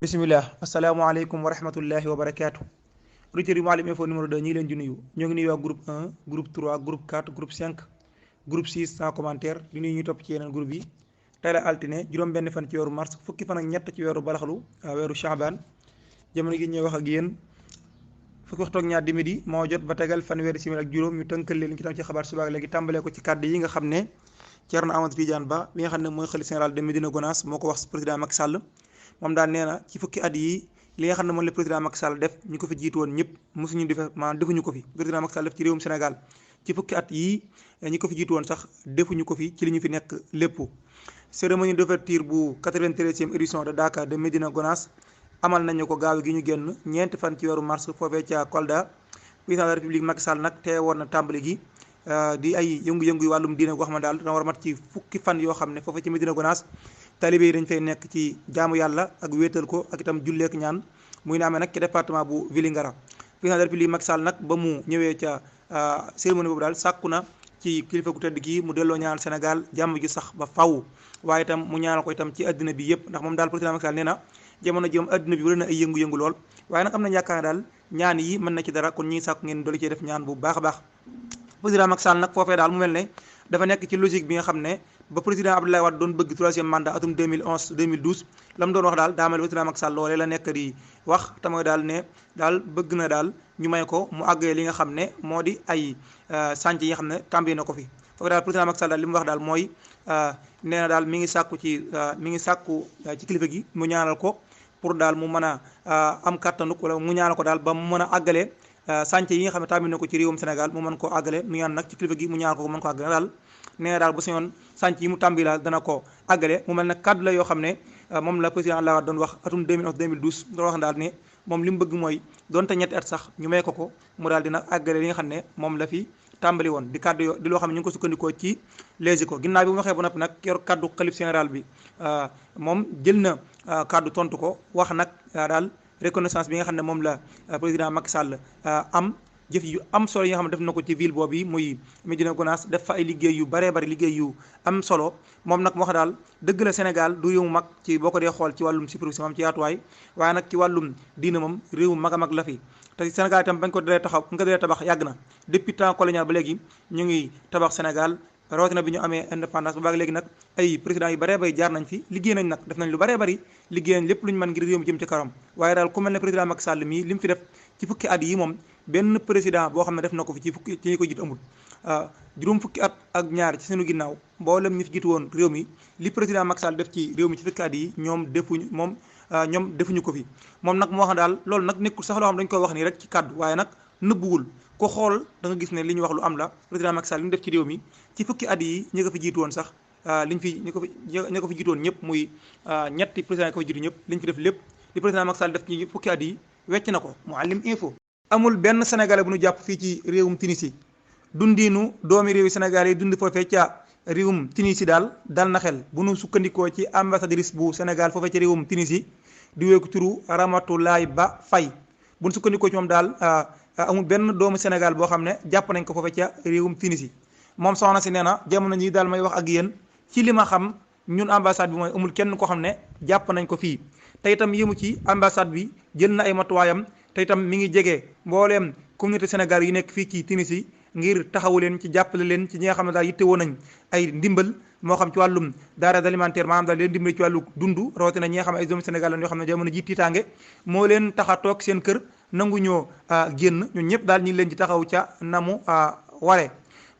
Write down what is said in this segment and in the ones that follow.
bismillah asalaamaaleykum wa rahmatullahi wa barakaatu auditeurs yu Mouhalim Info numéro 2 ñi leen di nuyu ñoo ngi nuyu waa groupe 1 groupe 3 groupe 4 groupe 5 groupe 6 sans commentaire di nuyu ñu topp ci yeneen groupe yi tey la altine juróom benn fan ci weeru mars fukki fan ak ñett ci weeru balaxlu weeru Shaaban jamono gi ñuy wax ak yéen fukki waxtu ak ñaar di midi moo jot ba tegal fanweeri simili ak juróom ñu tënkal leen ci tam ci xabaar suba ak léegi tàmbalee ko ci kàddu yi nga xam ne Thierno Amadou Tidiane Ba bi nga xam ne mooy xalifa général de Médina Gounass moo ko wax président Macky Sall moom daal nee na ci fukki at yi li nga xam ne moom la président Macky Sall def ñu ko fi jiitu woon ñëpp mosuñu defuñu ko fi président Macky Sall def ci réewum Sénégal ci fukki at yii ñi ko fi jiitu woon sax defuñu ko fi ci li ñu fi nekk lépp. Cérémonie d'ouverture bu 93e édition de Dakar de Médina Gounass amal nañu ko gaaw gi ñu génn ñeenti fan ci weeru mars foofee ca Kolda président de la République Macky Sall nag teewoon na tàmbali gi di ay yëngu-yëngu yu wàllum diine goo xam ne daal dana war a mat ci fukki fan yoo xam ne foofee ci Médina Gounass talibé yi dañ fay nekk ci jaamu yàlla ak wéetal ko ak itam julleek ñaan muy na amee nag ci département bu Vélingara président de la République Macky Sall nag ba mu ñëwee ca cérémonie boobu daal sàkku na ci kilifa gu tëdd gi mu delloo ñaan Sénégal jàmm ji sax ba faw waaye itam mu ñaanal ko itam ci addina bi yëpp ndax moom daal président Macky Sall nee na jamono ji moom addina bi wër na ay yëngu-yëngu lool waaye nag am na yaakaar daal ñaan yi mën na ci dara kon ñi sàkku ngeen doolu cee def ñaan bu baax a baax président Macky Sall nag foofee daal mu mel ne dafa nekk ci logique bi nga xam ne ba président Abdoulaye Wade doon bëgg 3e mandat atum 2011 2012 la mu doon wax daal daa mel président Macky Sall loolee la nekk di wax te mooy daal ne daal bëgg na daal ñu may ko mu àggee li nga xam ne moo di ay sànc yi nga xam ne tàmbali na ko fi foofu daal président Macky Sall daal li mu wax daal mooy nee na daal mi ngi sàkku ci kilifa gi mu ñaanal ko pour daal mu mën a am kattanuk wala mu ñaanal ko daal ba mu mën a àggale sànc yi nga xam ne tàmbali na ko ci réewum Sénégal mu mën koo àggale mu ñaan nag ci kilifa gi mu ñaanal ko mën ko àggale daal nee na daal bu sañoon sànc yi mu tàmbali daal dana ko àggale mu mel nag kàddu la yoo xam ne moom la président Abdoulaye Wade doon wax atum 2011 2012 doon wax daal ne moom li mu bëgg mooy donte ñetti at sax ñu may ko mu daal dina àggale li nga xam ne moom la fi tàmbali woon di kàddu yo di loo xam ne ñu ngi ko sukkandikoo ci Les Échos ginnaaw bi mu waxee ba noppi nag yor kàddu xalif général bi moom jël na kàddu tontu ko wax nag daal reconnaissance bi nga xam ne moom la président Macky Sall am jëf yu am solo yi nga xam ne def na ko ci ville boobu yi muy Médina Gounass def fa ay liggéey yu baree bari liggéey yu am solo moom nag mu wax daal dëgg la Sénégal du réew mu mag ci boo ko dee xool ci wàllum superficie moom ci yaatuwaay waaye nag ci wàllum diina moom réew mag a mag la fi te Sénégal itam bañ ko dalee tabax yàgg na depuis temps colonial ba léegi ñu ngi tabax Sénégal rawatina bi ñu amee indépendance ba baag léegi nag ay président yu baree bari jaar nañ fi liggéey nañ nag def nañ lu baree bari liggéey nañ lépp lu ñu mën ngir réew mi jëm ci kanam waaye daal ku mel ne président Macky Sall mii li mu fi def ci fukki at yi moom benn président boo xam ne def na ko fi ci ñi ko jiitu amul juróom fukki at ak ñaar ci seenu ginnaaw mboolem ñi fi jiitu woon réew mi li président Macky Sall def ci réew mi ci fukki at yi ñoom defuñu ko fi moom nag moo wax daal loolu nag nekkul sax loo xam dañu koy wax nii rek ci kàddu waaye nag nëbbuwul ko xool da nga gis ne li ñu wax lu am la président Macky Sall li mu def ci réew mi ci fukki at yi ñi ko fi jiitu woon sax ñi ko fi jiitu woon ñëpp muy ñetti président yi ko fi jiitu ñëpp li ñu fi def lépp li président Macky Sall def ci fukki at yi wecc na ko Mouhalim Info. amul benn sénégalais bu ñu jàpp fii ci réewum Tunisie dundiinu doomi réewi Sénégal yi dund foofee ca réewum Tunisie daal dal na xel bu nu sukkandikoo ci ambassadrice bu Sénégal foofee ca réewum Tunisie di wéeku turu Ramatoulaye Ba Faye bu nu sukkandikoo ci moom daal amul benn doomu Sénégal boo xam ne jàpp nañ ko foofee ca réewum Tunisie moom soxna si nee na jamono ji daal may wax ak yéen ci li ma xam ñun ambassade bi mooy amul kenn koo xam ne jàpp nañ ko fii te itam yëmu ci ambassade bi jël na ay matuwaayam te itam mi ngi jege mbooleem communauté Sénégal yi nekk fii ci Tunisie ngir taxawu leen ci jàppale leen ci ñi nga xam ne daal yittewoo nañ ay ndimbal moo xam ci wàllum denrées alimentaires maanaam daal leen dimbali ci wàllu dund rawatina ñi nga xam ne ay doomu Sénégal lañ yoo xam ne jamono ji tiitaange moo leen tax a toog seen kër nangu ñoo génn ñun ñëpp daal ñu ngi leen ci taxaw ca namu ware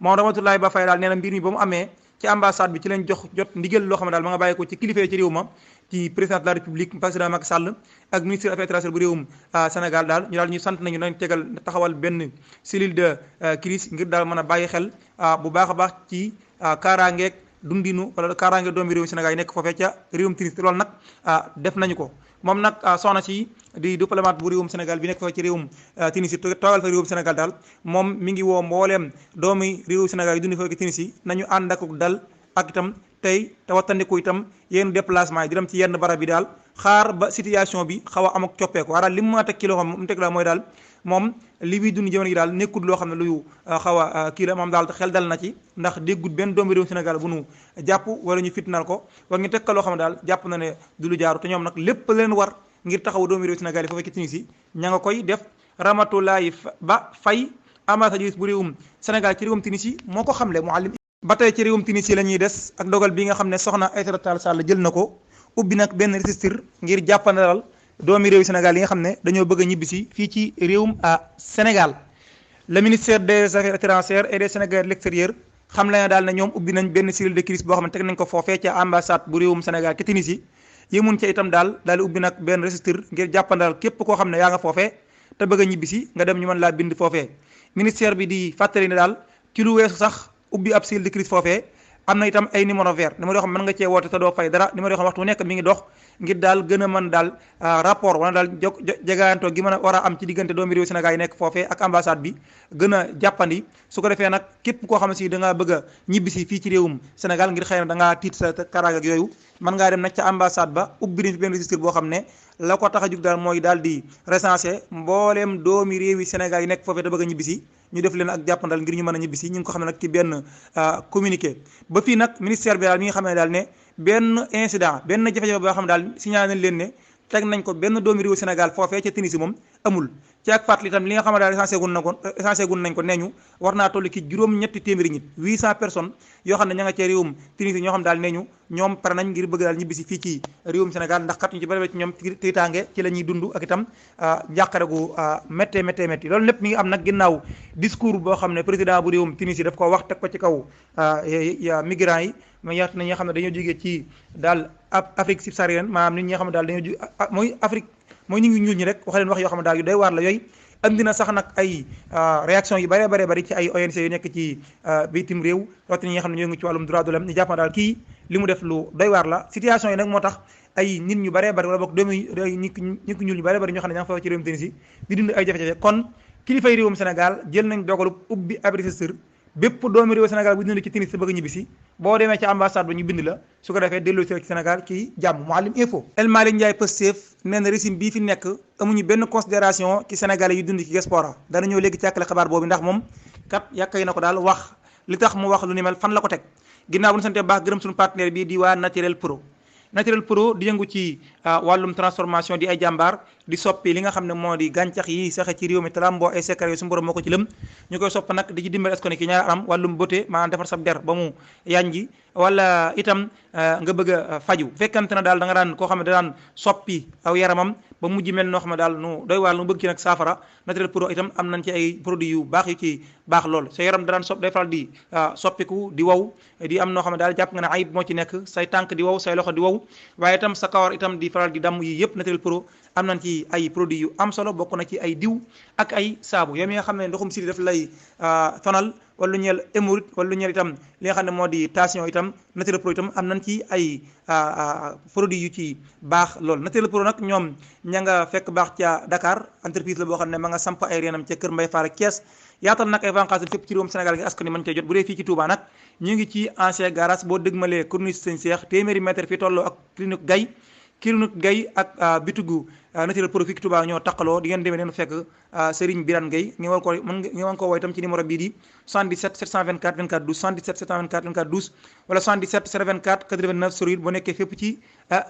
moom Ramatoulaye Ba Faye daal nee na mbir mi ba mu amee ci ambassade bi ci leen jot ndigal loo xam ne daal ma nga bàyyi ko ci kilifee ci réew ma ci président de la République président Macky Sall ak ministre affaires étrangères bu réewum Sénégal daal ñu sant nañu nañ tegal taxawal benn cellule de crise ngir daal mën a bàyyi xel bu baax a baax ci kaaraangeeg dundinu wala kaaraange doomi réewum Sénégal yi nekk foofee ca réewum Tunisie loolu nag def nañu ko moom nag soxna si di diplomate bu réewum Sénégal bi nekk foofee ci réewum Tunisie toogal fa réewum Sénégal daal moom mi ngi woo mbooleem doomi réewum Sénégal yi dund foofee ci Tunisie nañu ànd ak dal ak itam tey te wattandiku itam yenn déplacement yi di dem ci yenn barab bi daal xaar ba situation bi xaw a am ak coppeeku waaye daal li mu mën a teg ki loo xam mu teg la mooy daal moom li muy dund jamono gi daal nekkul loo xam ne luy xaw a kii la moom daal xel dal na ci ndax déggut benn doomu réew Sénégal bu nu jàpp wala ñu fitnaal ko war ñu teg loo xam ne daal jàpp na ne du lu jaaru te ñoom nag lépp leen war ngir taxaw doomi réew Sénégal yi foofee ci Tunisie ña nga koy def. Ramatoulaye Ba Faye ambassadrice bu réewum Sénégal ci réewum Tunisie moo ko xamle Mouhalim. ba tey ci réewum Tunisie la ñuy des ak dogal bi nga xam ne soxna Aïssata Tall Sall jël na ko ubbi nag benn registre ngir jàppandalal doomi réew Sénégal yi nga xam ne dañoo bëgg a ñibbisi fii ci réewum Sénégal. Le ministère des affaires étrangères et des Sénégalais de l'extérieur xam la ne daal ne ñoom ubbi nañ benn cellule de crise boo xam ne teg nañ ko foofee ca ambassade bu réewum Sénégal ca Tunisie yëmun ca itam daal di ubbi nag benn registre ngir jàppandalal képp koo xam ne yaa nga foofee te bëgg a ñibbisi nga dem ñu mën laa bind foofee. ministère bi di fàttali ne daal ci lu weesu sax ubbi ab cellule de crise foofee am na itam ay numéro vert numéro yoo xam mën nga cee woote te doo fay dara numéro yoo xam waxtu bu nekk mi ngi dox ngir daal gën a mën daal rapport wala daal jegaantoo gi mën a war a am ci diggante doomi réew Sénégal yi nekk foofee ak ambassade bi gën a jàppandi su ko defee nag képp koo xam ne si da ngaa bëgg a ñibbisi fii ci réewum Sénégal ngir xëy na da ngaa tiit sa karaag ak yooyu mën ngaa dem nag ca ambassade ba ubbi nañ fi benn registre boo xam ne la ko tax a jug daal mooy daal di recenser mbooleem doomi réewi Sénégal yi nekk foofee te bëgg a ñibbisi ñu def leen ak jàppandal ngir ñu mën a ñibbisi ñu ngi ko xam ne nag ci benn communiqué ba fii nag ministère bi daal mi nga xam ne daal ne benn incident benn jafe-jafe boo xam ne daal signalé nañ leen ne teg nañ ko benn doomi réewu Sénégal foofee ca Tunisie moom amul ci ak fàttali itam li nga xam ne daal recensé gun nañ ko nee ñu war naa toll ci juróom-ñetti téeméeri nit 800 personnes yoo xam ne ña nga ca réewum Tunisie ñoo xam daal nee ñu ñoom pare nañ ngir bëgg daal ñibbisi fii ci réewum Sénégal ndax kat ñu ci bëri ci ñoom tiitaange ci la ñuy dund ak itam njàqare gu métti loolu lépp mi ngi am nag ginnaaw discours boo xam ne président bu réewum Tunisie daf ko wax teg ko ci kaw migrants yi ma yaat na ñi nga xam ne dañoo jógee ci daal Afrique subsaharienne maanaam nit ñi nga xam ne daal dañoo jóge mooy Afrique mooy ñu ngi ñuul ñi rek wax leen wax yoo xam ne daal yu doy waar la yooyu andi na sax nag ay réaction yu bari ci ay ONG yu nekk ci bitim réew rawatina ñi nga xam ne ñoo ngi ci wàllum droit de l'homme ñu jàpp na daal kii li mu def lu doy waar la situation yi nag moo tax ay nit ñu bari wala boog doomi nit ñuul ñu bari ñoo xam ne ña nga fa ci réewum Tunisie di dund ay jafe-jafe kon kilifay réewum Sénégal jël nañ dogalu ubbi ab registre bépp doomi réew Sénégal bu dund ci Tunisie bëgg ñibbisi boo demee ci ambassade ba ñu bind la su ko defee delloo si ci Sénégal ci jàmm Mouhalim Info. El Malick Ndiaye Pastef nee na régime bii fi nekk amuñu benn considération ci Sénégalais yi dund ci diaspora dana ñëw léegi ci àkkale xabaar boobu ndax moom kat yàkkay na ko daal wax li tax mu wax lu ni mel fan la ko teg ginnaaw bu ñu sante baax gërëm suñu partenaire bii di waa Naturel Pro di yëngu ci wàllum transformation di ay jàmbaar di soppi li nga xam ne moo di gàncax yi saxe ci réew mi talamboo ay secret yu su borom moo ko ci lëm ñu koy sopp nag di ci dimbali askan ki ñaar am wàllum beauté maanaam defar sa der ba mu yanji wala itam nga bëgg a faju bu fekkante na daal da nga daan koo xam ne da daan soppi aw yaramam ba mujj mel noo xam ne daal nu doy waar nu bëgg ci nag saafara Naturel Pro itam am nañ ci ay produits yu baax yu ci baax lool sa yaram da daan day faral di soppiku di wow di am noo xam ne daal jàpp nga ne ayib moo ci nekk say tànk di wow say loxo di wow waaye itam sa kawar itam di faral di damm yi yëpp Naturel Pro am nañ ci ay produits yu am solo bokk na ci ay diw ak ay saabu yow mi nga xam ne ndoxum siti daf lay tonal wala lu ñeel hémorroïde wala lu ñeel itam li nga xam ne moo di tension itam Naturel Pro itam am nañ ci ay produits yu ci baax lool Naturel Pro nag ñoom ña nga fekk baax ca Dakar entreprise la boo xam ne ma nga samp ay reenam ca Kër Mbay Faar ak Thiès yaatal nag ay vacances fépp ci réewum Sénégal ngir askan wi mën cee jot bu dee fii ci Touba nag ñu ngi ci ancien garage boo dëgmalee corniche Sëñ Cheikh téeméeri mètre fii tolloo ak clinique Gaye ak bitugu Naturel Pro fii ci Touba ñoo taqaloo di ngeen demee neen fekk Serigne Birane Gaye ngi woon ko woo itam ci numéro bii di 77 724 24 12 77 724 24 12 wala 77 724 89 08 boo nekkee fépp ci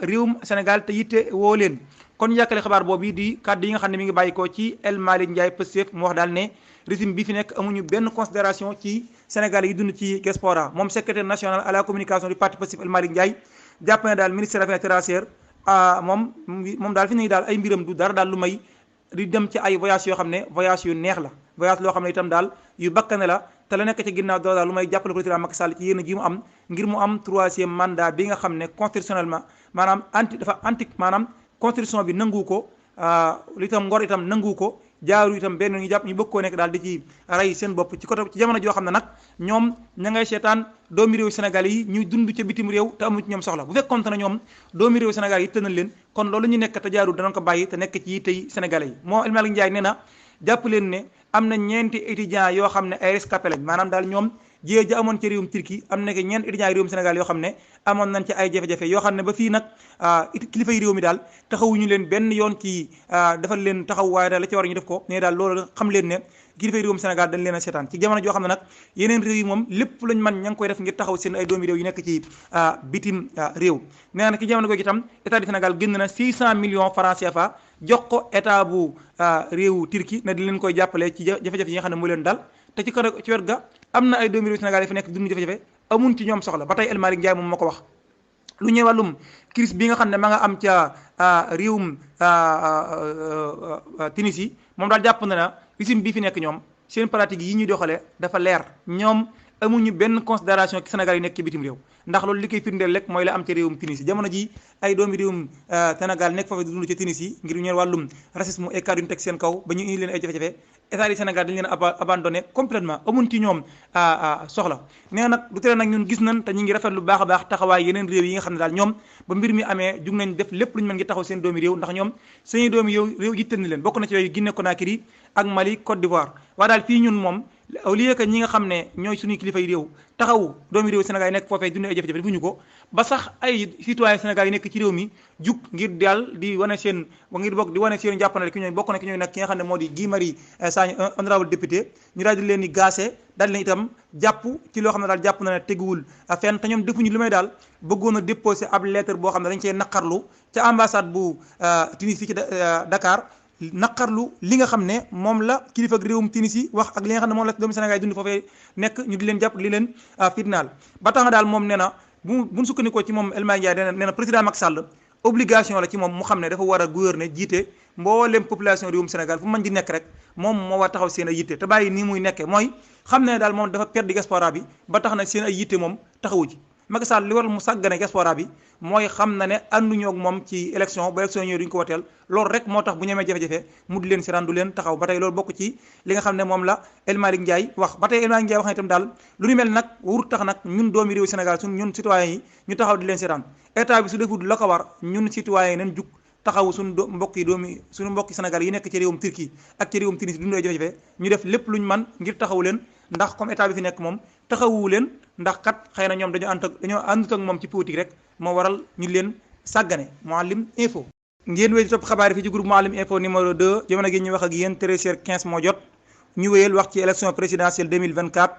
réewum Sénégal te yitte woo leen kon yàkkale xabaar boobu di kàddu yi nga xam ne mi ngi bàyyikoo ci El Malick Ndiaye Pastef mu wax daal ne régime bi fi nekk amuñu benn considération ci Sénégal yi dund ci diaspora moom secrétaire national à la communication du parti Pastef El Malick Ndiaye jàpp ne daal ministère des affaires étrangères moom daal fi ne daal ay mbiram du dara daal lu may di dem ci ay voyage yoo xam ne voyage yu neex la voyage loo xam ne itam daal yu bakkane la te la nekk ci ginnaaw doo daal lu may jàppale président Macky Sall ci yéen ji mu am ngir mu am 3e mandat bi nga xam ne constitutionnellement maanaam maanaam constitution bi nangu ko li itam ngor itam nangu ko jaaru itam benn ñu jàpp ñu bëgg koo nekk daal di ci rey seen bopp ci côté ci jamono joo xam ne nag ñoom ña ngay seetaan doomi réew Sénégal yi ñuy dund ca bitim réew te amu ci ñoom soxla bu fekkoon na ñoom doomi réew Sénégal yi tënal leen kon loolu ñu nekk te jaaru danañ ko bàyyi te nekk ci tey Sénégalais yi moo El Malick Ndiaye nee na jàpp leen ne am na ñeenti étudiants yoo xam ne ay rescapés lañ maanaam daal ñoom jiyee ja amoon ci réewum Turquie am na ñeent étudiants yi réewum Sénégal yoo xam ne amoon nañ ci ay jafe-jafe yoo xam ne ba fii nag kilifa yi réew mi daal taxawuñu leen benn yoon ci defal leen taxaw waaye daal la ci war ñu def ko ne daal loolu xam leen ne kilifay réewum Sénégal dañ leen a seetaan ci jamono joo xam ne nag yeneen réew yi moom lépp luñ man ña ngi koy def ngir taxaw seen ay doomi réew yu nekk ci bitim réew nee na ci jamono googu itam état du Sénégal génn na 600 millions francs CFA jox ko état bu réewu Turquie ne di leen koy jàppale ci jafe-jafe yi nga xam ne moo leen dal te ci wet ga am na ay doomi réew Sénégal yi fa nekk dund jafe-jafe amun ci ñoom soxla ba tey El Malick Ndiaye moom moo ko wax lu ñëw wàllum crise bi nga xam ne ma nga am ca réewum Tunisie moom daal jàpp na na régime bii fi nekk ñoom seen pratique yi ñuy doxalee dafa leer ñoom amuñu benn considération ci Sénégal yi nekk ci bitim réew ndax loolu li koy firndeel rek mooy la am ci réewum Tunisie jamono ji ay doomi réewum Sénégal nekk foofu di dund ci Tunisie ngir ñëw wàllum racisme et cadre yu ñu teg seen kaw ba ñu indi leen ay jafe-jafe état du Sénégal dañ leen abandonné complètement amuñ ci ñoom soxla nee nag du tere nag ñun gis nañ te ñu ngi rafet lu baax a baax taxawaay yeneen réew yi nga xam ne daal ñoom ba mbir mi amee jug nañ def lépp lu ñu mën ngi taxaw seen doomi réew ndax ñoom seeni doomi réew yitteel ni leen bokk na ci yooyu Guinée Conakry ak Mali Côte d'Ivoire waaye daal fii ñun moom au lieu que ñi nga xam ne ñooy suñuy kilifa yi réew taxaw doomi réew Sénégal yi nekk foofee dund ay jafe-jafe defuñu ko ba sax ay citoyen Sénégal yi nekk ci réew mi jug ngir daal di wane seen ngir bokk di wane seen jàppandal ki ñooy bokk na ki ñooy nag ki nga xam ne moo di Guy Marius Sagna honorable député ñu daal di leen di gaase daal di leen itam jàpp ci loo xam ne daal jàpp na ne teguwul fenn te ñoom defuñu lu may daal bëggoon a déposé ab lettre boo xam ne dañ cee naqarlu ca ambassade bu Tunis fii ci Dakar naqarlu li nga xam ne moom la kilifa ak réewum Tunisie wax ak li nga xam ne moom la doomu Sénégal yi dund foofee nekk ñu di leen jàpp li leen fitnaal ba tax na daal moom nee na buñ sukkandikoo ci moom El Malick Ndiaye nee na président Macky Sall obligation la ci moom mu xam ne dafa war a gouverner jiite mboolem population réewum Sénégal fu mën di nekk rek moom moo war taxaw seen ay yitte te bàyyi nii muy nekkee mooy xam ne daal moom dafa perdre diaspora bi ba tax na seen ay yitte moom taxawu ci Macky Sall li waral mu sàggane diaspora bi mooy xam na ne ànduñoo ak moom ci élection ba élection ñëw duñ ko woteel loolu rek moo tax bu ñemee jafe-jafe mu di leen si rendu leen taxaw ba tey loolu bokk ci li nga xam ne moom la El Malick Ndiaye wax ba tey El Malick Ndiaye wax na itam daal lu ñu mel nag warut tax nag ñun doomi réew Sénégal ñun citoyens yi ñu taxaw di leen si rend état bi su defut la ko war ñun citoyens yi nañ jug taxawu suñu suñu mbokki Sénégal yi nekk ci réewum Turquie ak ci réewum Tunisie dund ay jafe-jafe ñu def lépp luñ man ngir taxawu leen ndax comme état bi fi nekk moom taxawu leen ndax kat xëy na ñoom dañoo àndut ak moom ci politique rek moo waral ñu leen sàggane Mouhalim Info ngeen wéy di topp xabaar yi fii ci groupe Mouhalim Info numéro 2 jamono gi ñu wax ak yéen 13h15 moo jot ñu wéyal wax ci élection présidentielle 2024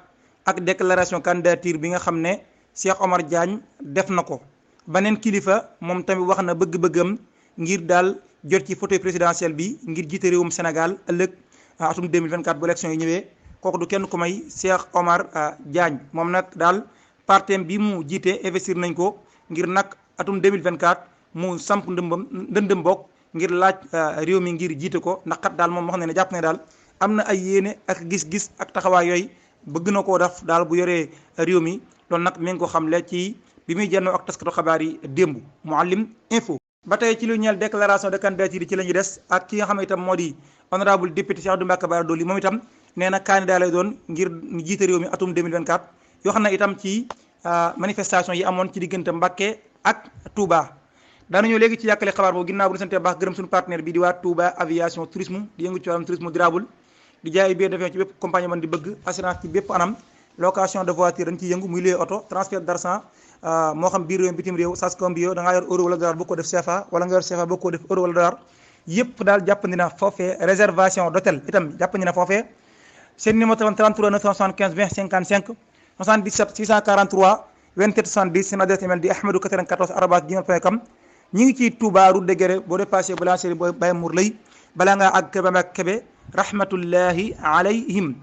ak déclaration candidature bi nga xam ne Cheikh Omar Diagne def na ko beneen kilifa moom tamit wax na bëgg-bëggam ngir daal jot ci fauteuil présidentiel bi ngir jiite réewum Sénégal ëllëg atum 2024 bu élection yi ñëwee kooku du kenn ku may Cheikh Omar Diagne moom nag daal partem bi mu jiite investir nañ ko ngir nag atum 2024 mu samp ndëndëm bokk ngir laaj réew mi ngir jiite ko ndax kat daal moom wax na ne jàpp ne daal am na ay yéene ak gis-gis ak taxawaay yooyu bëgg na koo def daal bu yoree réew mi loolu nag mi ngi ko xamle ci bi muy jennoo ak taskatu xabaar yi démb Mouhalim Info. ba tey ci lu ñeel déclaration de candidature yi ci la ñu des ak ki nga xam ne itam moo di honorable député Cheikh Abdou Mbacké Bara Dolly moom itam nee na candidat lay doon ngir jiite réew mi atum 2024 yoo xam ne itam ci manifestation yi amoon ci diggante Mbacké ak Touba. daanañoo léegi ci yàkkale xabaar boobu ginnaaw bu ñu santee baax gërëm suñu partenaire bi di waa Touba aviation tourisme di yëngu ci wàllum tourisme durable di jaay billet d'avion ci bépp compagnie man di bëgg assurance ci bépp anam location de voiture dañ ciy yëngu muy loué oto transfert d'argent moo xam biir réew bitim réew sas comme bio da ngaa yor euro wala dollar boo ko def CFA wala nga yor CFA boo ko def euro wala dollar yëpp daal jàppandi na foofee réservation d'hôtel itam jàppandi na foofee seen numéro téléphone 33 975 20 55 77 643 27 70 seen adresse email di ahmadou94@gmail.com ñi ngi ci Touba route de Guéré boo dépassé boulangerie booy Baye Mour lay balaa ngaa àgg Kébé ak Kébé rahmatullahi alayhim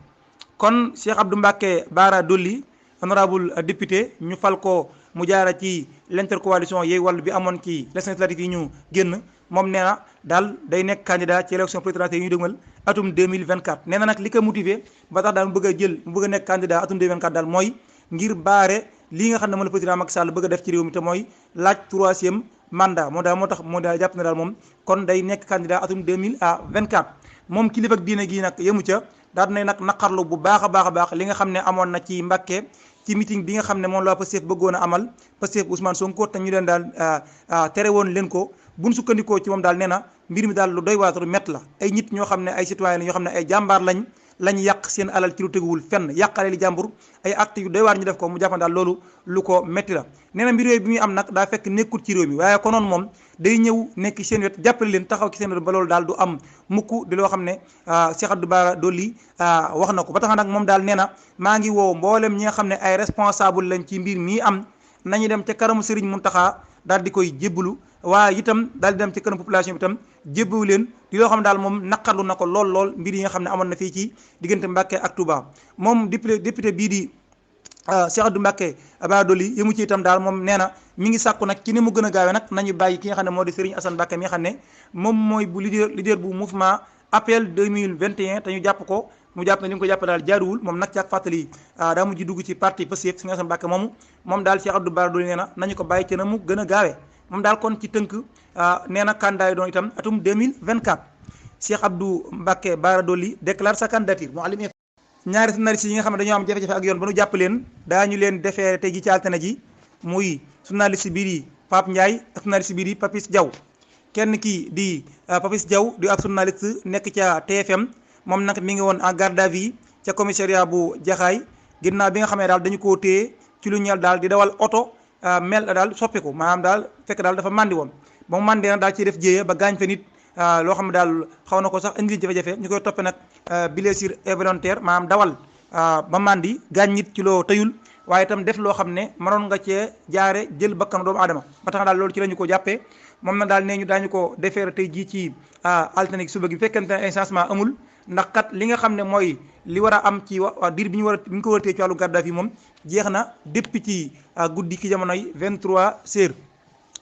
kon Cheikh Abdou Mbacké Bara Dolly honorable député ñu fal ko mu jaara ci l'intercoalition Yewwi Wallu bi amoon ci législatives yi ñu génn moom nee na daal day nekk candidat ci élection présidentielle yi ñu dëgmal atum 2024 nee na nag li ko motivé ba tax daal mu bëgg a nekk candidat atum 2024 daal mooy ngir baare lii nga xam ne moom la président Macky Sall bëgg a def ci réew mi te mooy laaj 3e mandat moo daal jàpp ne daal moom kon day nekk candidat atum 2024 moom kilifa ak diine gi nag yemu ca daal dinay nag naqarlu bu baax a baax li nga xam ne amoon na ci Mbacké ci meeting bi nga xam ne moom la Pastef bëggoon a amal Pastef Ousmane Sonko te ñu leen daal tere woon leen ko buñ sukkandikoo ci moom daal nee na mbir mi daal lu doy waar mett la ay nit ñoo xam ne ay citoyen la ñoo xam ne ay jàmbaar lañ lañ yàq seen alal ci lu teguwul fenn yàqale li jàmbur ay acte yu doy waar ñu def ko mu jàppan daal loolu lu ko métti la nee na mbir yooyu bi muy am nag daa fekk nekkul ci réew mi waaye konoon moom day ñëw nekk seen wet jàppale leen taxaw ci seen wet ba loolu daal du am mukk di loo xam ne Cheikh Abdou Bara Dolly wax na ko ba tax nag moom daal nee na maa ngi woo mboolem ñi nga xam ne ay responsable lañ ci mbir mii am nañu dem ca kanamu Serigne Mountakha daal di koy jébbalu waaye itam daal di dem ci kanam population bi itam jébbalu leen di loo xam ne daal moom naqarlu na ko lool mbir yi nga xam ne amoon na fii ci diggante Mbàkke ak Touba moom député bii di Cheikh Abdou Mbacké Bara Dolly yëmu ci itam daal moom nee na mi ngi sàkku nag ci ni mu gën a gaawee nag nañu bàyyi ki nga xam ne moo di Serigne Assane Mbacké mi nga xam ne moom mooy bu leader bu mouvement appel 2021 te ñu jàpp ko mu jàpp ne li nga ko jàpp daal jaaruwul moom nag ci ak fàttali daa mujj dugg ci parti Pastef Serigne Assane Mbacké moom daal Cheikh Abdou Bara Dolly nee na nañu ko bàyyi ci na mu gën a gaawee moom daal kon ci tënk nee na candidat yi doon itam atum 2024 Cheikh Abdou Mbacké Bara Dolly déclare sa candidature ñaari journaliste yi nga xam ne dañoo am jafe-jafe ak yoon ba nu jàpp leen daañu leen defee tey ji ci altine ji muy journaliste bii di Pape Ndiaye ak journaliste bii di Papis Diaw kenn kii di Papis Diaw di ab journaliste nekk ca TFM moom nag mi ngi woon en garde à vue ca commissariat bu Jaxaay ginnaaw bi nga xam ne daal dañu koo téye ci lu ñeel daal di dawal oto mel daal soppiku maanaam daal fekk daal dafa màndi woon ba mu màndee nag daal ciy def jéye ba gaañ fa nit loo xam ne daal xaw na ko sax indi jafe-jafe ñu koy toppee nag blessure involontaire maanaam dawal ba màndi gaañ nit ci loo tëyul waaye itam def loo xam ne mënoon nga cee jaare jël bakkanu doomu aadama ba tax daal loolu ci la ñu ko jàppee moom na daal nee ñu daañu ko defeere tey jii ci altine suba gi fekkente ne ay changement amul ndax kat li nga xam ne mooy li war a am ci diir bi ñu ko war a téye ci wàllu garde à vue moom jeex na depuis ci guddi ki jamonoy 23h.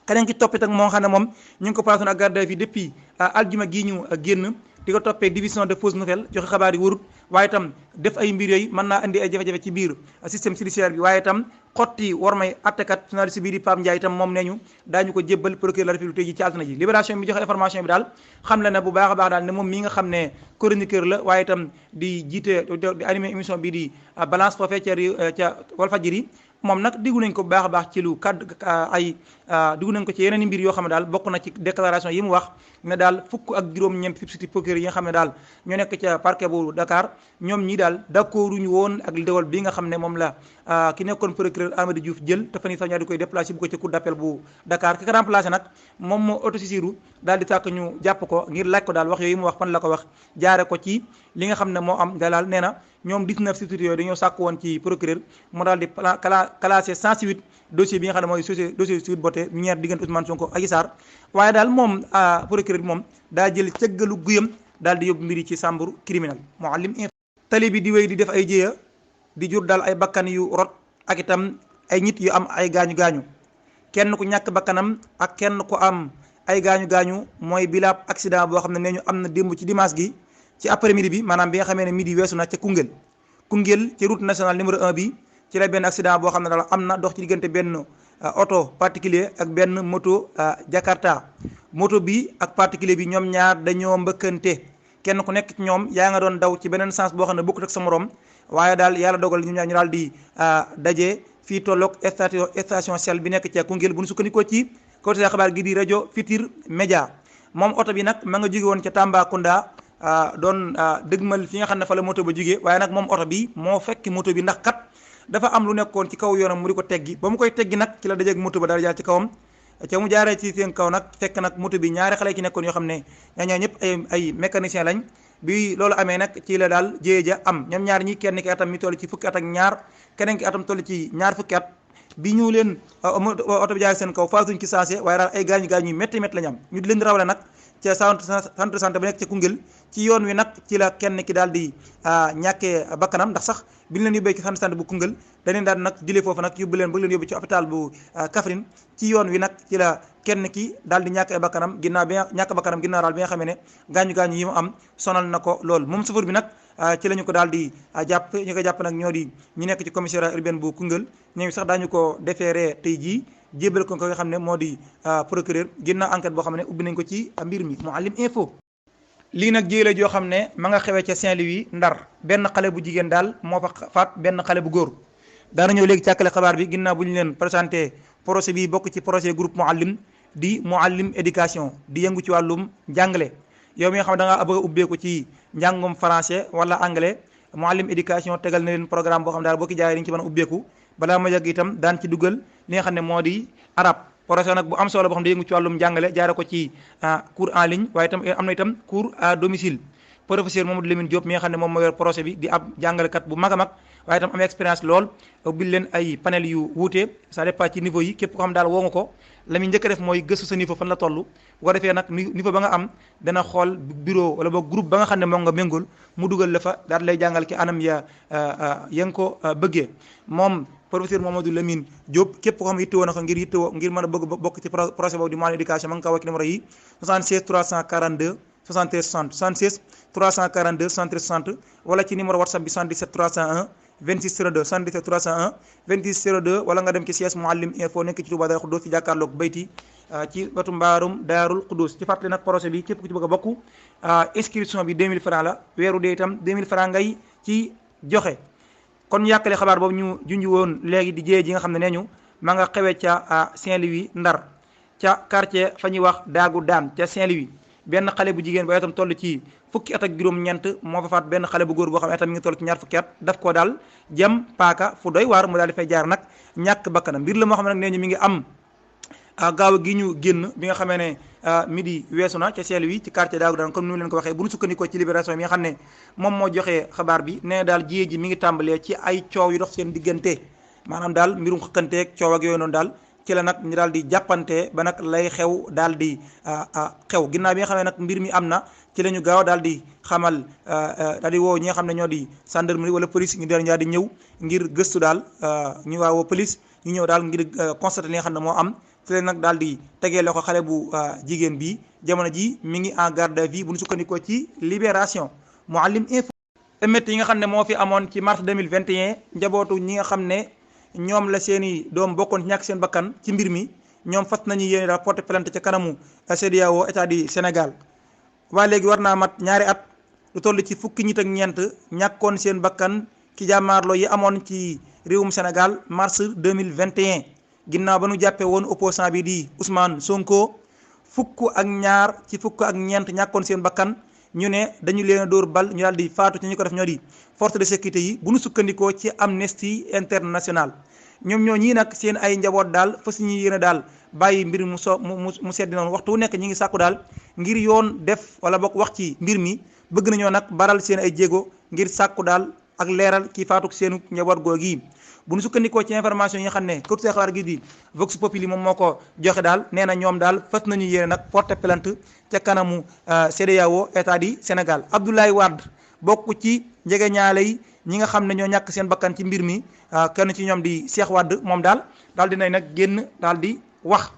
keneen ki toppit ak moo xam ne moom ñu ngi ko passé ak garde à vue depuis aljuma gii ñu génn di ko toppee division de fausse nouvelle joxe xabaar yi warut waaye itam def ay mbir yooyu mën naa indi ay jafe-jafe ci biir système judiciaire bi waaye itam xotti war may attekat journaliste bii di Pape Ndiaye itam moom nee ñu daañu ko jébbal procureur de la République ji ci altine ji libération bi joxe information bi daal xam le ne bu baax a baax daal ne moom mi nga xam ne chroniqueur la waaye itam di jiite di animé émission bii di balance foofee ca Walfadjri moom nag diggu nañ ko bu baax a baax ci lu kaddu diggu nañ ko ci yeneen i mbir yoo xam ne daal bokk na ci déclaration yi mu wax ne daal fukk ak juróom-ñeent substitut procureur yi nga xam ne daal ñoo nekk ca parquet bu Dakar ñoom ñi daal d'accorduñu woon ak dogal bi nga xam ne moom la ki nekkoon procureur Amadou Diouf jël te fan yii sax ñaar di koy déplacé bu ko ci cour d'appel bu Dakar ki ko remplacé nag moom moo autosaisiru daal di tàkk ñu jàpp ko ngir laaj ko daal wax yooyu mu wax fan la ko wax jaare ko ci li nga xam ne moo am daal nee na ñoom 19 substituts yooyu dañoo sàkk woon ci procureur mu daal di classé 108 dossier bi nga xam ne mooy dossier Sweet Beauté ñeer diggante Ousmane Sonko ak Adji Sarr waaye daal moom procureur bi moom daa jël cëggalu guyam daal di yóbbu mbiri ci chambre criminelle Mouhalim tali bi di wéy di def ay jéeya di jur daal ay bakkan yu rot ak itam ay nit yu am ay gaañu-gaañu kenn ku ñàkk bakkanam ak kenn ku am ay gaañu-gaañu mooy bilaab accident boo xam ne nee ñu am na démb ci dimanche gi ci après midi bi maanaam bi nga xamee ne midi weesu na ca Koungheul ci route nationale numéro 1 bi ci la benn accident boo xam ne daal am na dox ci diggante benn auto particulier ak benn moto Jakarta moto bi ak particulier bi ñoom ñaar dañoo mbëkkante kenn ku nekk ci ñoom yaa nga doon daw ci beneen sens boo xam ne bokkut ak sa morom waaye daal yàlla dogal ñu ñaar ñu daal di daje fii tolloog station Shell bi nekk ca Koungheul bu ñu sukkandikoo ci côté xabaar gi di rajo Futurs Médias moom oto bi nag ma nga jóge woon ca Tambacounda doon dëgmal fi nga xam ne fa la moto ba jógee waaye nag moom oto bi moo fekki moto bi ndax kat dafa am lu nekkoon ci kaw yoonam mu di ko teggi ba mu koy teggi nag ci la dajeeg moto ba daal jaar ci kawam ca mu jaaree ci seen kaw nag fekk nag moto bi ñaari xale ci nekkoon yoo xam ne ñoo ñëpp ay mécanicien lañ bi loolu amee nag ci la daal jéye ja am ñoom ñaar ñi kenn ki atam mi toll ci fukki at ak ñaar keneen ki atam toll ci ñaar fukki at bi ñu leen oto bi jaar seen kaw faatuñ ci sensé waaye daal ay gaañu yu métti métti la ñu am ñu di leen rawale nag ca centre santé ba nekk ca Koungheul ci yoon wi nag ci la kenn ki daal di ñàkkee bakkanam ndax sax bi ñu leen yóbbee ci centre santé bu Koungheul dañu daal nag jëlee foofu nag yóbbu leen ba leen yóbbu ci hôpital bu Kaffrine ci yoon wi nag ci la kenn ki daal di ñàkkee bakkanam ginnaaw bi daal bi nga xamee ne gaañu yi mu am sonal na ko lool moom chauffeur bi nag ci la ñu ko daal di jàpp ñu ko jàpp nag ñoo di ñu nekk ci commissariat urbain bu Koungheul ñoom sax daañu ko déféré tey jii jébal ko nga xam ne moo di procureur ginnaaw enquête boo xam ne ubbi nañ ko ci mbir mi Mouhalim Info. lii nag jéele joo xam ne ma nga xewee ca Saint-Louis Ndar benn xale bu jigéen daal moo fa faat benn xale bu góor daana ñëw léegi càkkale xabaar bi ginnaaw bu ñu leen présenté projet bi bokk ci projet groupe Mouhalim di Mouhalim éducation di yëngu ci wàllum jàngale yow mi nga xam ne da ngaa bëgg a ubbeeku ci njàngum français wala anglais Mouhalim éducation tegal na leen programme boo xam daal boo ki jaayee dañ ci mën a ubbeeku balaa ma yàgg itam daan ci dugal li nga xam ne moo di arab projet nag bu am solo boo xam ne yëngu ci wàllum jàngale jaare ko ci cours en ligne waaye itam am na itam cours à domicile professeur Mamadou Lamine Diop mi nga xam ne moom moo yor projet bi di ab jàngalekat bu mag a mag waaye itam am expérience lool ubbil leen ay panel yu wuute ça dépend ci niveau yi képp ko xam daal woo nga ko la muy njëkk a def mooy gëstu sa niveau fan la toll bu ko defee nag niveau ba nga am dana xool bureau wala boog groupe ba nga xam ne moom nga méngul mu dugal la fa daal lay jàngal ki anam ya nga ko bëggee moom professeur Mamadou Lamine Diop képp ko xam yittewoo na ko ngir mën a bëgg bokk ci projet boobu di Mouhalim éducation ma nga ko wàcc numéro yi 76 342 73 60 76 342 73 60 wala ci numéro WhatsApp bi 77 301 26 02 77 301 26 02 wala nga dem ci siège Mouhalim info nekk ci Touba Darou Khoudoss ci jàkkaarloog bayti ci wetu mbaarum Daarul Khoudoss ci fàttali nag projet bi képp ku ci bëgg a bokk inscription bi 2000 francs la weeru dee itam 2000 francs ngay ci joxe. kon yàkkale xabaar boobu ñu junj woon léegi di jiyee ji nga xam ne nee ñu ma nga xewee ca Saint-Louis Ndar ca quartier fa ñuy wax Daagu Daan ca Saint-Louis benn xale bu jigéen ba itam toll ci fukki at ak juróom-ñeent moo fa faat benn xale bu góor boo xam ne itam mi ngi toll ci ñaar fukki at daf koo daal jam paaka fu doy waar mu daal di fay jaar nag ñàkk bakkanam mbir la moo xam ne nag nee ñu mi ngi am gaaw gi ñu génn bi nga xamee ne midi weesu na ca Saint-Louis ci quartier Daagu Daan comme ni mu leen ko waxee bu ñu sukkandikoo ci libération bi nga xam ne moom moo joxee xabaar bi nee daal jiyee ji mi ngi tàmbalee ci ay coow yu dox seen diggante maanaam daal mbirum xëkkanteeg coow ak yooyu noonu daal ci la nag ñu daal di jàppante ba nag lay xew daal di xew ginnaaw bi nga xam ne nag mbir mi am na ci la ñu gaaw daal di xamal daal di woo ñi nga xam ne ñoo di gendarmerie wala police ñu daal di ñëw ngir gëstu daal ñu woo police ñu ñëw daal ngir constater li nga xam ne moo am ci la nag daal di tegee loxo xale bu jigéen bi jamono ji mi ngi en garde à vue bu ñu sukkandikoo ci libération Mouhalim info. émeutes yi nga xam ne moo fi amoon ci mars 2021 njabootu ñi nga xam ne ñoom la seeni doom bokkoon ci ñàkk seen bakkan ci mbir mi ñoom fas nañu yéene daal porter plainte ca kanamu CEDEAO état du Sénégal waaye léegi war naa mat ñaari at lu toll ci fukki nit ak ñeent ñàkkoon seen bakkan ci jàmmaarloo yi amoon ci réewum Sénégal mars 2021 ginnaaw ba nu jàppee woon opposant bi di Ousmane Sonko fukk ak ñaar ci fukk ak ñeent ñàkkoon seen bakkan ñu ne dañu leen a dóor bal ñu daal di faatu ci ñu ko def ñoo di force de sécurité yi bu nu sukkandikoo ci Amnesty International ñoom ñoo ñii nag seen ay njaboot daal fas ñu yéene daal bàyyi mbir mu seddi noonu waxtu wu nekk ñi ngi sàkku daal ngir yoon def wala bokk wax ci mbir mi bëgg nañoo nag baral seen ay jéego ngir sàkku daal ak leeral ci faatuk seenu njaboot googi bu nu sukkandikoo ci information yi nga xam ne kër xabaar gi di Vox Populi moom moo ko joxe daal nee na ñoom daal fas nañu yéene nag porter plainte ca kanamu CEDEAO état du Sénégal Abdoulaye Wade bokk ci njegeñaale yi ñi nga xam ne ñoo ñàkk seen bakkan ci mbir mi kenn ci ñoom di Cheikh Wade moom daal dinay nag génn daal di wax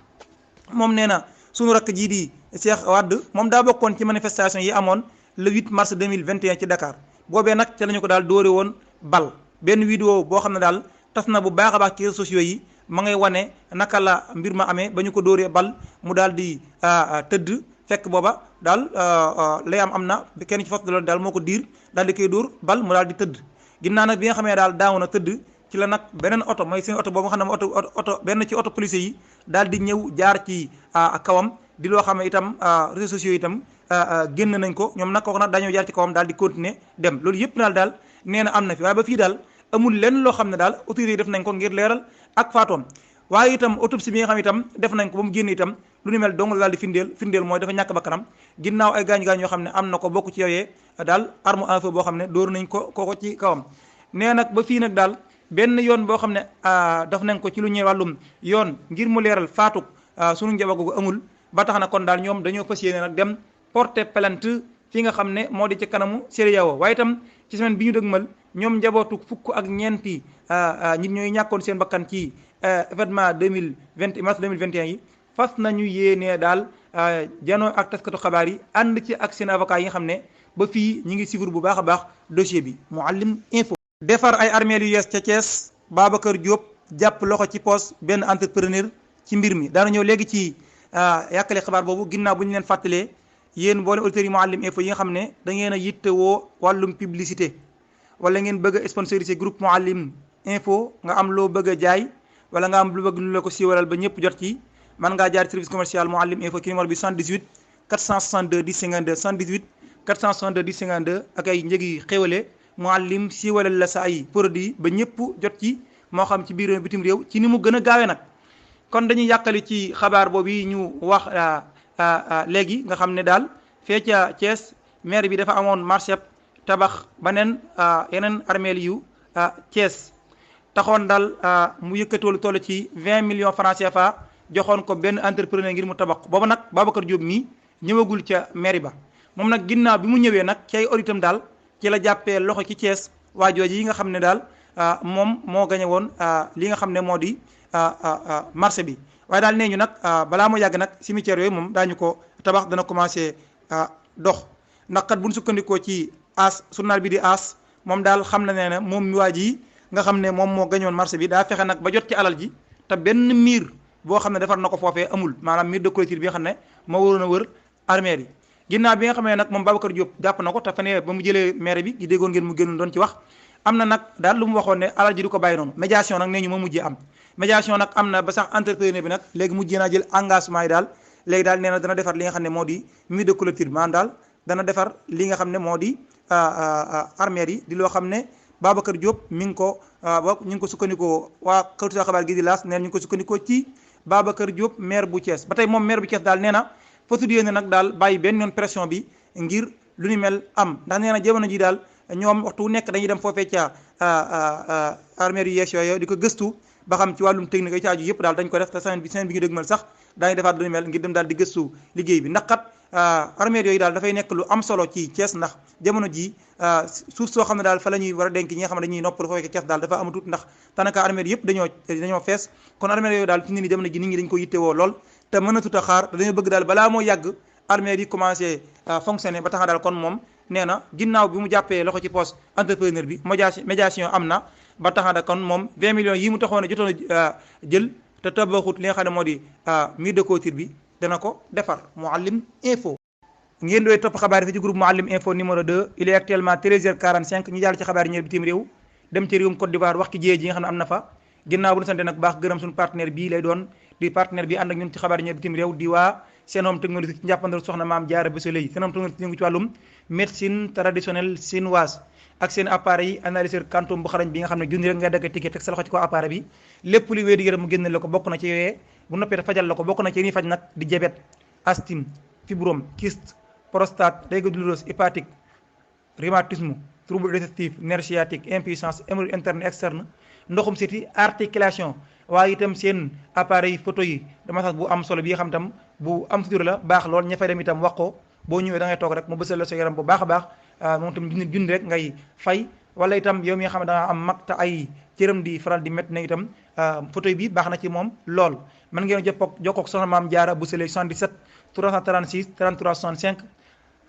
moom nee na sunu rakk jii di Cheikh Wade moom daa bokkoon ci manifestation yi amoon le 8 mars 2021 ci Dakar boobee nag ca la ñu ko daal dóore woon bal benn vidéo boo xam ne daal tas na bu baax a baax ci réseaux sociaux yi ma ngay wane naka la mbir ma amee ba ñu ko dóoree bal mu daal di tëdd fekk booba daal lay am na kenn ci force de l'ordre daal moo ko diir daal di koy dóor bal mu daal di tëdd ginnaaw nag bi nga xamee daal daaw na tëdd ci la nag beneen oto mooy seen oto boobu nga xam ne oto benn ci oto policier yi daal di ñëw jaar ci kawam di loo xam ne itam réseaux sociaux yi itam génn nañ ko ñoom nag kooku nag dañoo jaar ci kawam daal di continuer dem loolu yëpp daal nee na am na fi waaye ba fii daal amul lenn loo xam ne daal autorités yi def nañ ko ngir leeral ak faatoom waaye itam autopsie bi nga xam itam def nañ ko ba mu génn itam lu ni mel dong la daal di firndeel mooy dafa ñàkk bakkanam ginnaaw ay gaañ-gaañ yoo xam ne am na ko bokk ci yooyee daal arme à feu boo xam ne dóor nañ ko ci kawam nee nag ba fii nag daal benn yoon boo xam ne daf nañ ko ci lu ñuy wàllum yoon ngir mu leeral faatuk sunu njaboot googu amul ba tax na kon daal ñoom dañoo fas yéene nag dem porter plainte fi nga xam ne moo di ci kanamu CEDEAO waaye itam ci semaine bi ñu dëgmal ñoom njabootu fukk ak ñeenti nit ñooy ñàkkoon seen bakkan ci événement mars 2021 yi fas nañu yéenee daal janoo ak taskatu xabaar yi ànd ci ak seen avocat yi nga xam ne ba fii ñi ngi suivre bu baax a baax dossier bi Mouhalim info. defar ay armeel yu yees ca Thiès Babacar Diop jàpp loxo ci poos benn entrepreneur ci mbir mi daana ñëw léegi ci yàkkale xabaar boobu ginnaaw bu ñu leen fàttalee yéen mboole auditeurs yi Mouhalim info yi nga xam ne da ngeen a yittewoo wàllum publicité wala ngeen bëgg a sponsoriser groupe Mouhalim info nga am loo bëgg a jaay wala nga am lu bëgg lu la ko siiwalal ba ñëpp jot ci man ngaa jaar service commercial Mouhalim info ci numéro bi 78 462 10 52 78 462 10 52 ak ay njëgi xéwale Mouhalim siiwalal la sa ay produit ba ñëpp jot ci moo xam ci biir réew bitim réew ci ni mu gën a gaawee nag. kon dañuy yàqali ci xabaar boobu ñu wax léegi nga xam ne daal fee ca Thiès maire bi dafa amoon marché tabax beneen yeneen armeel yu Thiès taxoon daal mu yëkkatoolu toll ci 20 millions francs CFA joxoon ko benn entrepreneur ngir mu tabax booba nag Babacar Diop mii ñëwagul ca mairie ba moom nag ginnaaw bi mu ñëwee nag ci ay auditam daal ci la jàppee loxo ci Thiès waa jooju yi nga xam ne daal moom moo gañe woon li nga xam ne moo di marché bi waaye daal nee ñu nag balaa moo yàgg nag cimetière yooyu moom daañu ko tabax dana commencé dox ndax kat bu ñu sukkandikoo ci as journal bi di as moom daal xam na ne moom mi waa ji nga xam ne moom moo gañoon marché bi daa fexe nag ba jot ci alal ji te benn miir boo xam ne defar na ko foofee amul maanaam miir de clôture bi nga xam ne moo waroon a wër armée yi ginnaaw bi nga xam ne nag moom Babacar Diop jàpp na ko te fa ne ba mu jëlee maire bi gi déggoon ngeen mu génn doon ci wax am na nag daal lu mu waxoon ne alal ji du ko bàyyi noonu médiation nag nee ñu moo mujjee am médiation nag am na ba sax entrepreneur bi nag léegi mujjee naa jël engagement yi daal léegi daal nee na dana defar li nga xam ne moo di mur de clôture maanaam daal dana defar li nga xam ne moo di armée yi di loo xam ne Babacar Diop mi ngi ko ñu ngi ko sukkandikoo waa xawtu xabaar gi di laas nee na ñu ngi ko sukkandikoo ci Babacar Diop maire bu Thiès ba tey moom maire bu Thiès daal nee na fausse yéene nag daal bàyyi benn yoon pression bi ngir lu ni mel am ndax nee na jamono ji daal ñoom waxtu wu nekk dañuy dem foofee ca armée yu yees yooyu di ko gëstu ba xam ci wàllum technique yi ci aju yëpp daal dañ ko def te semaine bi ñu dëgmal sax daañu defaat lu ni mel ngir dem daal di gëstu liggéey bi ndax kat armée yooyu daal dafay nekk lu am solo ci Thiès ndax jamono ji suuf soo xam ne daal fa la ñuy war a denc ñi nga xam ne dañuy noppal foofee ca Thiès daal dafa amatut ndax tanaka armée yëpp dañoo fees kon armée yooyu daal fi ni jamono ji nit ñi dañ ko yittewoo lool te mënatut a xaar dañoo bëgg daal balaa moo yàgg armée yi commencé fonctionner ba tax daal kon moom nee na ginnaaw bi mu jàppee loxo ci poste entrepreneur bi médiation am na ba tax na kon moom 20 millions yi mu taxoon a jotoon a jël te tabaxut li nga xam ne moo di mur de clôture bi dana ko defar Mouhalim info. ngeen doy topp xabaar yi fi ci groupe Mouhalim info numéro 2 il est actuellement 13h45 ñu jàll ci xabaar yi ñëw bitim réew dem ci réewum Côte d'Ivoire wax ci jiyee ji nga xam ne am na fa ginnaaw bu ñu sante nag baax gërëm suñu partenaire bii lay doon di partenaire bi ànd ak ñun ci xabaar yi ñëw bitim réew di waa Senhome technologie ci njàppandal soxna Maam Jaara Bousso Leye Senhome technologie ngi ci wàllum médecine traditionnelle chinoise ak seen appareil analyseur quantum bu xarañ bi nga xam ne junni rek nga dagg ticket teg sa loxo ci ko appareil bi lépp lu wéy di yaram mu génne la ko bokk na ci yooyee bu noppee fajal la ko bokk na ci yi faj nag di diabète asthme fibrome kyste prostate règle douloureuse hépatique rhumatisme trouble digestif nerf sciatique impuissance hémorroïde interne externe ndoxum siti articulation waaye itam seen appareil photo yi dama sax bu am solo bi nga xam tam bu am sutura la baax lool ña fay dem itam wax ko boo ñëwee da ngay toog rek mu bësal la sa yaram bu baax a baax moom itam junni rek ngay fay wala itam yow mi nga xam ne da nga am mag te ay cëram di faral di métti na itam photo bi baax na ci moom lool mën ngeen jokkoog soxna Maam Jaara Bousso Leye 77 336 33 65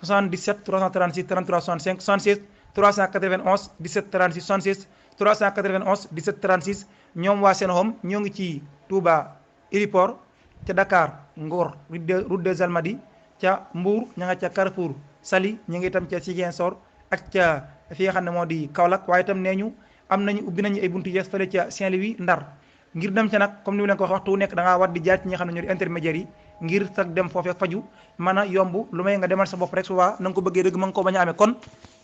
77 336 33 65 76 391 17 36 76 391 17 36 ñoom waa Senhome ñoo ngi ci Touba Héliport ca Dakar Ngor route des Almadies ca Mbour ña nga ca Carrefour Saly ñu ngi itam ca Ziguinchor ak ca fi nga xam ne moo di Kaolack waaye itam nee ñu ubbi nañu ay buntu yees fële ca Saint-Louis Ndar ngir dem ca nag comme ni mu leen ko wax waxtu wu nekk da ngaa war di jaar ci ñi nga xam ne ñoo di intermédiaires yi ngir sax dem foofee faju mën a yomb lu may nga demal sa bopp rek souvent na nga ko bëggee dëgg mën nga ko bañ a amee kon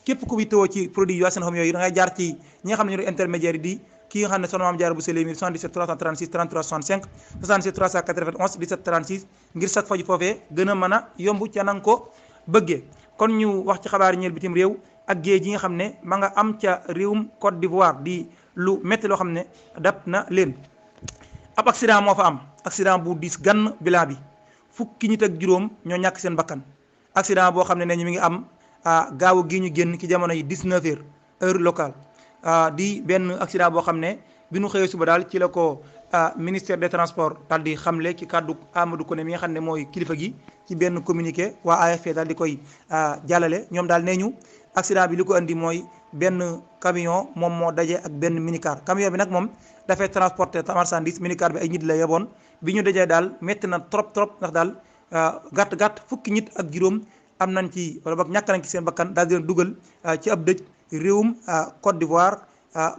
képp ku wittewoo ci produit yi waa Senhome yooyu da ngay jaar ci ñi nga xam ne ñoo di intermédiaires yi di ki nga xam ne soxna Maam Jaara Bousso Leye 77 336 33 65 77 391 17 36 ngir sax faju foofee gën a mën a yomb ca na nga ko bëggee kon ñu wax ci xabaar ñeel bitim réew ak géej gi nga xam ne ma nga am ca réewum Côte d'Ivoire di lu métti loo xam ne dab na leen ab accident moo fa am accident bu diis gann bilan bi fukki nit ak juróom ñoo ñàkk seen bakkan accident boo xam ne ñu mi ngi am gaawu gi ñu génn ci jamono yi 19h heure locale di benn accident boo xam ne bi ñu xëyee suba daal ci la ko ministère des transports daal di xamle ci kàddu Amadou Koné mi nga xam ne mooy kilifa gi ci benn communiqué waa AFP daal di koy jàllale ñoom daal nee ñu accident bi li ko andi mooy benn camion moom moo daje ak benn minicar camion bi nag moom dafay transporter marchandise minicar bi ay nit la yeboon bi ñu dajee daal métti na trop ndax daal gàtt fukki nit ak juróom am nañ ci wala boog ñàkk nañ ci seen bakkan daal di leen dugal ci ab dëj réewum Côte d'Ivoire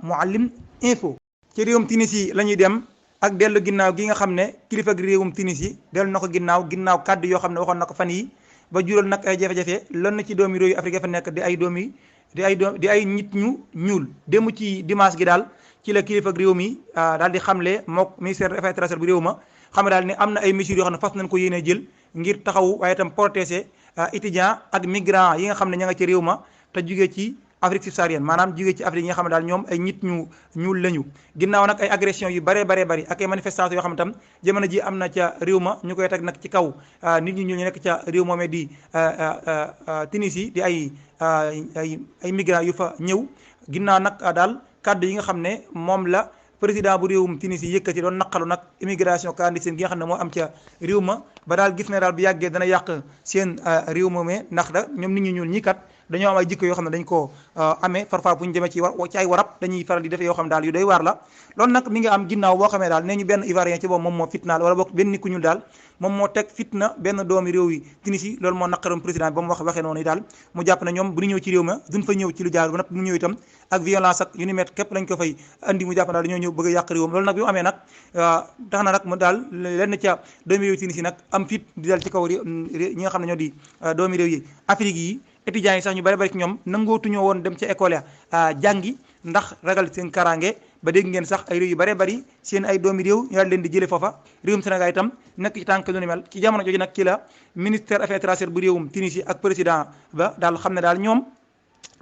Mouhalim info. ci réewum Tunisie la ñuy dem ak dellu ginnaaw gi nga xam ne kilifa gi réewum Tunisie dellu na ko ginnaaw kàddu yoo xam ne waxoon na ko fan yi ba jural nag ay jafe-jafe lan na ci doomi réew yu Afrique fa nekk di ay nit ñu ñuul. démb ci dimanche gi daal ci la kilifa ak réew mi daal di xamle mook ministère des affaires étrangères bu réew ma xam daal ne am na ay mesures yoo xam ne fas nañ ko yéene jël ngir taxawu waaye itam protéger étudiants ak migrants yi nga xam ne ña nga ci réew ma te jugee ci Afrique subsaharienne maanaam jugee ci Afrique yi nga xam ne daal ñoom ay nit ñu ñuul lañu. ginnaaw nag ay agression yu bare bari ak ay manifestations yoo xam ne tam jamono ji am na ca réew ma ñu koy teg nag ci kaw nit ñu ñuul ñu nekk ca réew moomee di Tunisie di ay migrants yu fa ñëw. ginnaaw nag daal kàddu yi nga xam ne moom la président bu réewum Tunisie yëkkati doon naqalu nag immigration clandestine gi nga xam ne moo am ca réew ma ba daal gis ne daal bu yàggee dana yàq seen réew moomee ndax da ñoom nit ñu ñuul ñi kat dañoo am ay jikko yoo xam ne dañ ko amee parfois bu ñu demee ci ay warab dañuy faral di defee yoo xam ne daal yu doy waar la. loolu nag mi ngi am ginnaaw boo xamee daal nee ñu benn ivoirien ci boobu moom moo fitnaal wala boog benn nit ku ñuul daal moom moo teg fitna benn doomi réew yi Tunisie loolu moo naqaroon président bi ba mu waxee noonu daal mu jàpp ne ñoom bu ñu ñëw ci réew ma duñ fa ñëw ci lu jaar ba nag mu ñëw itam ak violence ak yu ni met képp lañ ko fay andi mu jàpp ne daal dañoo ñëw bëgg a yàq réewam. loolu nag bi mu amee nag tax na nag mu daal lenn ca doomi réew Tunisie nag am fit di dal ci kaw ñi nga xam ne ñoo di doomi réew yi Afrique yi étudiants yi sax ñu bari ci ñoom nangootuñoo woon dem ca école ya jàngi ndax ragal seen karange ba dégg ngeen sax ay réew yu bari seen ay doomi réew ñu daal leen di jëlee foofa. réewum Sénégal itam nekk ci tànk lu ni mel ci jamono jooju nag ci la ministère affaires étrangères bu réewum Tunisie ak président ba daal xam ne daal ñoom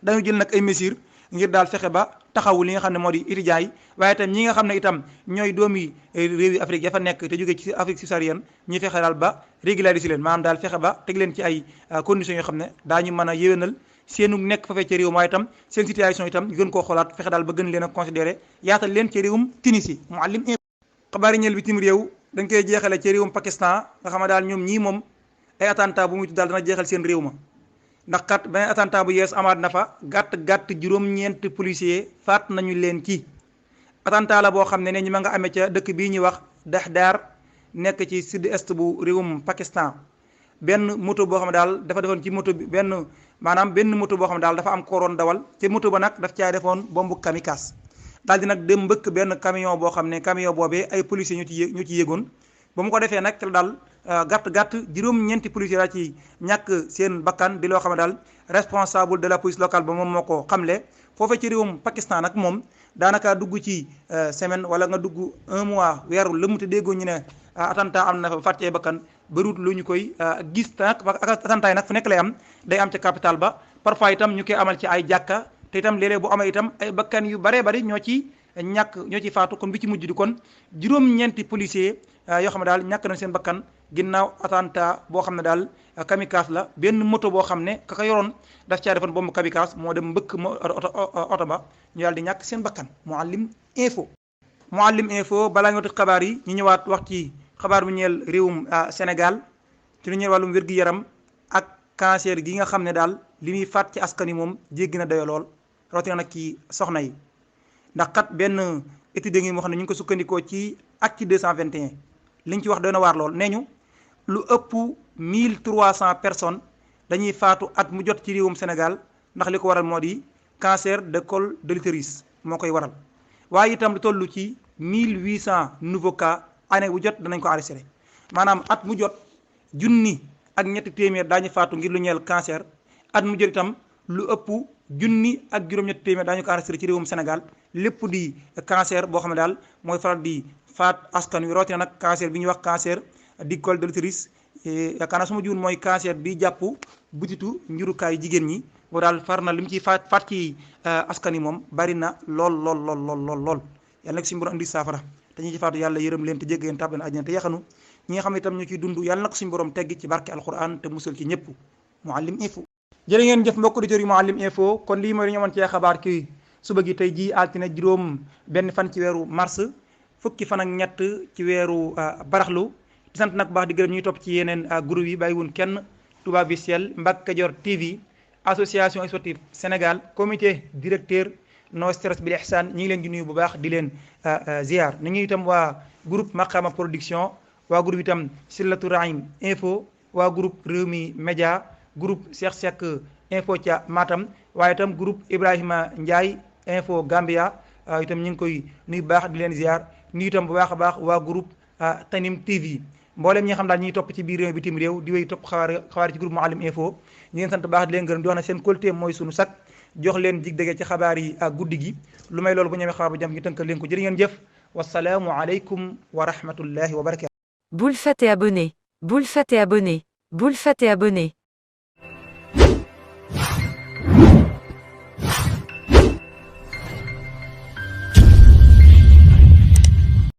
dañu jël nag ay mesures ngir daal fexe ba taxawu li nga xam ne moo di étudiants yi waaye itam ñi nga xam ne itam ñooy doomi réew yi Afrique ya fa nekk te jógee ci Afrique subsaharienne ñu fexe daal ba régulariser leen maanaam daal fexe ba teg leen ci ay conditions yoo xam ne daañu mën a yéwénal seenu nekk fa fee ci réew waaye itam seen situation itam ñu gën koo xoolaat fexe daal ba gën leen a considéré yaatal leen ci réewum Tunisie. Mouhalim xabaar yi ñeel bitim réew dañ koy jeexale ci réewum Pakistan nga xam ne daal ñoom ñii moom ay attentat bu muy tudd daal dana jeexal seen réew ma ndax kat beneen attentat bu yees amaat na fa gàtt juróom-ñeent policier faat nañu leen ci attentat la boo xam ne ñu ma nga amee ca dëkk bii ñuy wax Dahdar nekk ci sud est bu réewum Pakistan. benn moto boo xam ne daal dafa defoon ci moto bi benn moto boo xam ne daal dafa am kooroon dawal ci moto ba nag daf caa defoon bombu kamikaze daal di nag dem mbëkk benn camion boo xam ne camion boobee ay policiers ñu ci yéegoon ba mu ko defee nag te daal gàtt juróom-ñeenti policiers daal ci ñàkk seen bakkan di loo xam ne daal responsable de la police locale ba moom moo ko xamle. foofee ci réewum Pakistan nag moom daanaka dugg ci semaine wala nga dugg un mois weeru lëmm te déggoo ñu ne attentat am na fa fàttee bakkan bëriwut lu ñu koy gis nag attentat yi nag fu nekk lay am day am ca capital ba parfois itam ñu koy amal ci ay jàkka te itam léeg-léeg bu amee itam ay bakkan yu bari ñoo ci faatu kon bi ci mujj di kon juróom-ñeenti policiers yoo xam ne daal ñàkk nañ seen bakkan ginnaaw attentat boo xam ne daal kamikaze la benn moto boo xam ne ka yoroon daf caa defoon bombu kamikaze moo dem mbëkk oto ba ñu daal di ñàkk seen bakkan. Mouhalim info balaa nga tëj xabaar yi ñu ñëwaat wax ci xabaar bu ñeel réewum Sénégal ci lu ñeel wàllum wér-gu-yaram ak cancer gi nga xam ne daal li muy faat ci askan wi moom jéggi na dayo lool rawatina nag ci soxna yi ndax kat benn étude ngi moo xam ne ñu ngi ko sukkandikoo ci Actu 221 li ñu ci wax doy na waar lool nee ñu lu ëpp 1300 personnes dañuy faatu at mu jot ci réewum Sénégal ndax li ko waral moo di cancer de col de l'utérus moo koy waral waaye itam lu toll ci 1800 nouveaux cas année bu jot danañ ko enregistré maanaam at mu jot junni ak ñetti téeméer daañu faatu ngir lu ñeel cancer at mu jot itam lu ëpp junni ak juróom-ñetti téeméer daañu ko enregistré ci réewum Sénégal lépp di cancer boo xam ne daal mooy faral di faat askan wi rawatina nag cancer bi ñuy wax cancer du col de l'utérus yaakaar naa su ma juun mooy cancer bi jàpp butitu njurukaayu jigéen ñi boo daal far na li mu ciy faat ci askan yi moom bari na lool yàlla nag suñu borom indi saafara te ñi ci faatu yàlla yërëm leen te jégg leen tàbbal àjjana te yaxanu ñi nga xam ne itam ñu ciy dund yàlla nag suñu borom teggi ci barke alquran te musal ci ñëpp. Mouhalim info jërë ngeen jëf mbokk auditeurs yi Mouhalim info kon lii mooy li ñu amoon ci xabaar ki suba gi tey ji altine juróom benn fan ci weeru mars fukki fan ak ñett ci weeru baraxlu di sant nag baax di gërëm ñuy topp ci yeneen groupe yi bàyyiwun kenn Touba Visuel Mbacke Kadior TV association sportive Sénégal comité directeur no stress bil ihsan ñi ngi leen di nuyu bu baax di leen ziar ni ngi itam waa groupe Maqama production waa groupe itam Sillatu Rahim info waa groupe Rewmi Média groupe Cheikh Seck info ca Matam waaye itam groupe Ibrahima Ndiaye info Gambia itam ñu ngi koy nuyu baax di leen ziar nuyu itam bu baax a baax waa groupe Tanim TV mboolem ñi xam daal ñiy topp ci biir réew bitim réew di wéy topp xabaar ci groupe Mouhalim Info ñu ngeen sant baax di leen gërëm di wax ne seen kóolute mooy sunu sak jox leen dig dëgg ci xabaar yi ak guddi gi lu may loolu bu ñëwee xabaar bu jàmm ñu tënkal leen ko jërë ngeen jëf wasalaamu aleykum wa rahmatullahi wa barakatu. Boule Fat et abonné. Boule Fat et abonné. Boule Fat et abonné.